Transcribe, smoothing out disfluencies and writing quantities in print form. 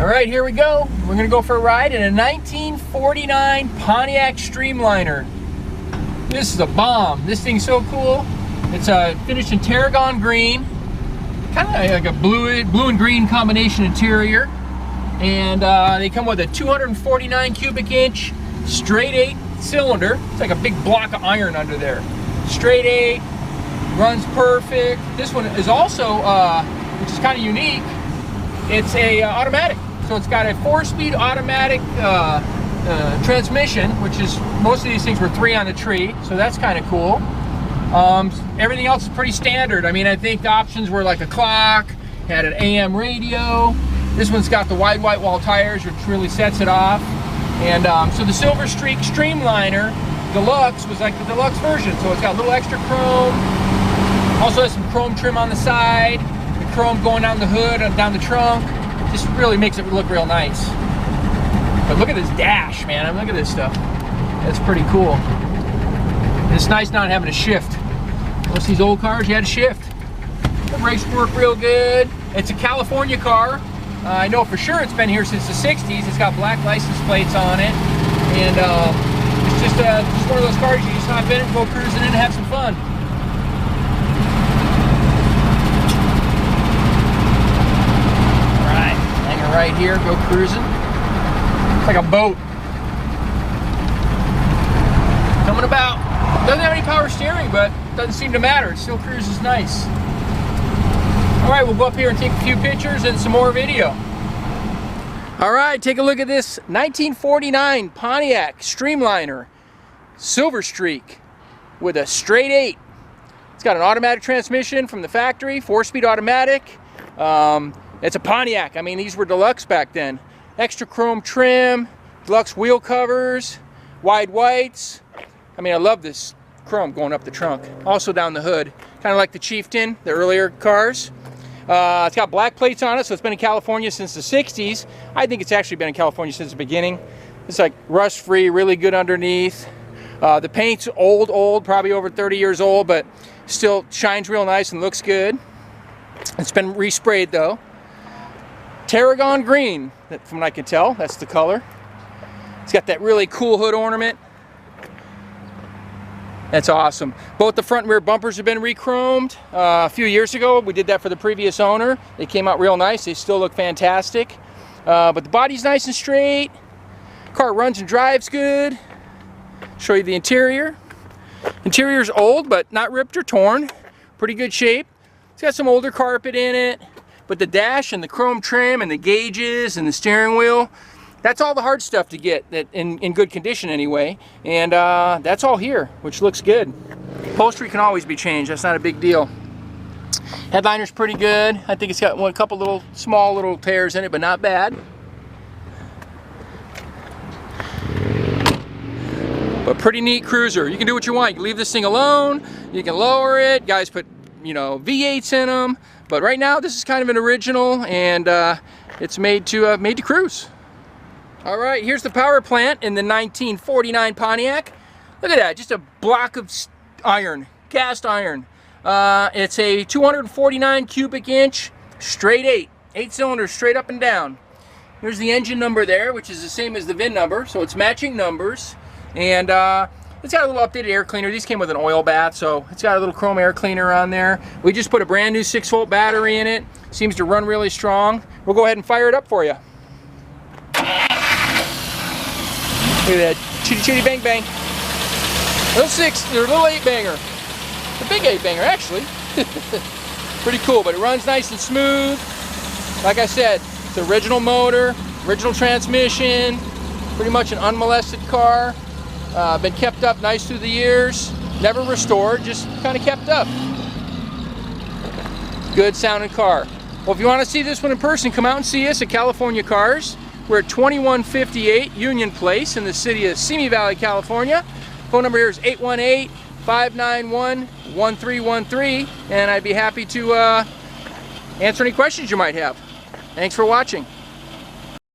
All right, here we go. We're gonna go for a ride in a 1949 Pontiac Streamliner. This is a bomb. This thing's so cool. It's finished in Tarragon green, kind of like a blue and green combination interior. And they come with a 249 cubic inch, straight 8 cylinder. It's like a big block of iron under there. Straight 8, runs perfect. This one is also, which is kind of unique, it's a automatic. So it's got a 4-speed automatic transmission, which is, most of these things were 3 on the tree, so that's kind of cool. Everything else is pretty standard. I mean, I think the options were like a clock, had an AM radio. This one's got the wide white wall tires, which really sets it off. And so the Silver Streak Streamliner Deluxe was like the deluxe version. So it's got a little extra chrome. Also has some chrome trim on the side. The chrome going down the hood and down the trunk. Just really makes it look real nice. But look at this dash, man. I mean, look at this stuff. That's pretty cool. It's nice not having to shift. Most of these old cars, you had to shift. The brakes work real good. It's a California car. I know for sure it's been here since the 60s. It's got black license plates on it. And it's just one of those cars you just hop in and go cruising in and have some fun. All right, hang it right here, go cruising. It's like a boat. Coming about. Doesn't have any power steering, but doesn't seem to matter. It still cruises nice. All right, we'll go up here and take a few pictures and some more video. All right, take a look at this 1949 Pontiac Streamliner Silver Streak with a straight 8. It's got an automatic transmission from the factory, 4-speed automatic. It's a Pontiac. I mean, these were deluxe back then. Extra chrome trim, deluxe wheel covers, wide whites. I mean, I love this chrome going up the trunk. Also down the hood, kind of like the Chieftain, the earlier cars. It's got black plates on it, so it's been in California since the 60s. I think it's actually been in California since the beginning. It's like rust-free, really good underneath. The paint's old, probably over 30 years old, but still shines real nice and looks good. It's been resprayed though. Tarragon green, from what I can tell, that's the color. It's got that really cool hood ornament. That's awesome. Both the front and rear bumpers have been re-chromed. A few years ago, we did that for the previous owner. They came out real nice. They still look fantastic. But the body's nice and straight. Car runs and drives good. Show you the interior. Interior's old, but not ripped or torn. Pretty good shape. It's got some older carpet in it. But the dash and the chrome trim and the gauges and the steering wheel, that's all the hard stuff to get that in good condition anyway. And that's all here, which looks good. Upholstery can always be changed. That's not a big deal. Headliner's pretty good. I think it's got a couple little small little tears in it, but not bad. But pretty neat cruiser. You can do what you want. You can leave this thing alone. You can lower it. Guys put, you know, V8s in them. But right now, this is kind of an original, and it's made to cruise. All right, here's the power plant in the 1949 Pontiac. Look at that, just a block of iron, cast iron. It's a 249 cubic inch, straight 8 cylinders straight up and down. Here's the engine number there, which is the same as the VIN number, so it's matching numbers. And it's got a little updated air cleaner. These came with an oil bath, so it's got a little chrome air cleaner on there. We just put a brand new 6-volt battery in it. Seems to run really strong. We'll go ahead and fire it up for you. Look at that, chitty chitty bang bang. Little 6 or little 8 banger. The big 8 banger actually. Pretty cool, but it runs nice and smooth. Like I said, it's the original motor, original transmission, pretty much an unmolested car. Been kept up nice through the years, never restored, just kind of kept up. Good sounding car. Well, if you want to see this one in person, come out and see us at California Cars. We're at 2158 Union Place in the city of Simi Valley, California. Phone number here is 818-591-1313, and I'd be happy to answer any questions you might have. Thanks for watching.